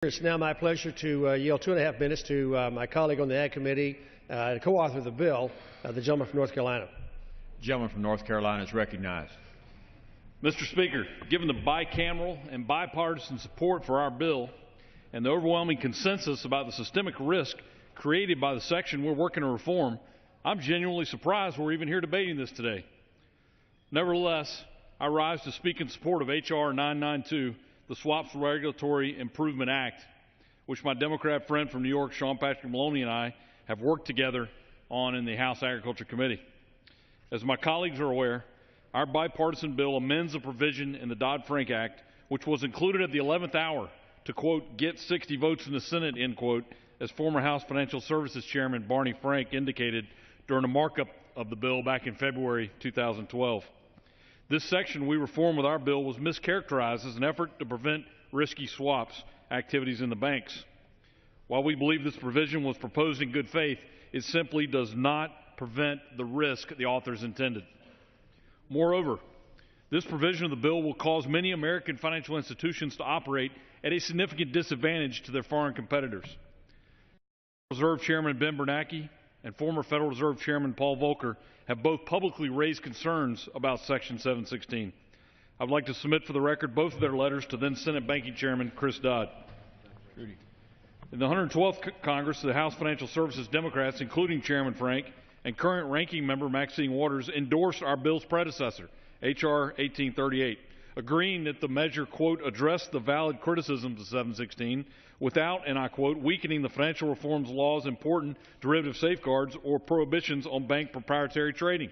It's now my pleasure to yield 2.5 minutes to my colleague on the Ag Committee and co-author of the bill, the gentleman from North Carolina. The gentleman from North Carolina is recognized. Mr. Speaker, given the bicameral and bipartisan support for our bill and the overwhelming consensus about the systemic risk created by the section we're working to reform, I'm genuinely surprised we're even here debating this today. Nevertheless, I rise to speak in support of H.R. 992, the Swaps Regulatory Improvement Act, which my Democrat friend from New York, Sean Patrick Maloney, and I have worked together on in the House Agriculture Committee. As my colleagues are aware, our bipartisan bill amends a provision in the Dodd-Frank Act, which was included at the 11th hour to, quote, get 60 votes in the Senate, end quote, as former House Financial Services Chairman Barney Frank indicated during a markup of the bill back in February 2012. This section we reformed with our bill was mischaracterized as an effort to prevent risky swaps activities in the banks. While we believe this provision was proposed in good faith, it simply does not prevent the risk the authors intended. Moreover, this provision of the bill will cause many American financial institutions to operate at a significant disadvantage to their foreign competitors. Reserve Chairman Ben Bernanke and former Federal Reserve Chairman Paul Volcker have both publicly raised concerns about Section 716. I would like to submit for the record both of their letters to then Senate Banking Chairman Chris Dodd. In the 112th Congress, the House Financial Services Democrats, including Chairman Frank and current ranking member Maxine Waters, endorsed our bill's predecessor, H.R. 1838, agreeing that the measure, quote, addressed the valid criticisms of 716 without, and I quote, weakening the financial reforms law's important derivative safeguards or prohibitions on bank proprietary trading.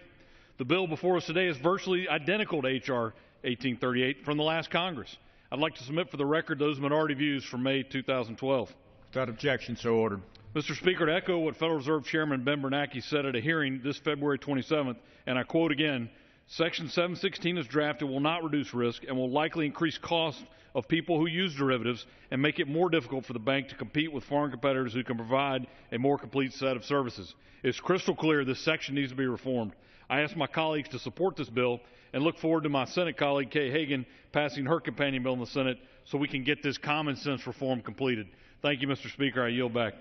The bill before us today is virtually identical to H.R. 1838 from the last Congress. I'd like to submit for the record those minority views from May 2012. Without objection, so ordered. Mr. Speaker, to echo what Federal Reserve Chairman Ben Bernanke said at a hearing this February 27th, and I quote again, Section 716 as drafted will not reduce risk and will likely increase costs of people who use derivatives and make it more difficult for the bank to compete with foreign competitors who can provide a more complete set of services. It's crystal clear this section needs to be reformed. I ask my colleagues to support this bill and look forward to my Senate colleague Kay Hagan passing her companion bill in the Senate so we can get this common sense reform completed. Thank you, Mr. Speaker. I yield back.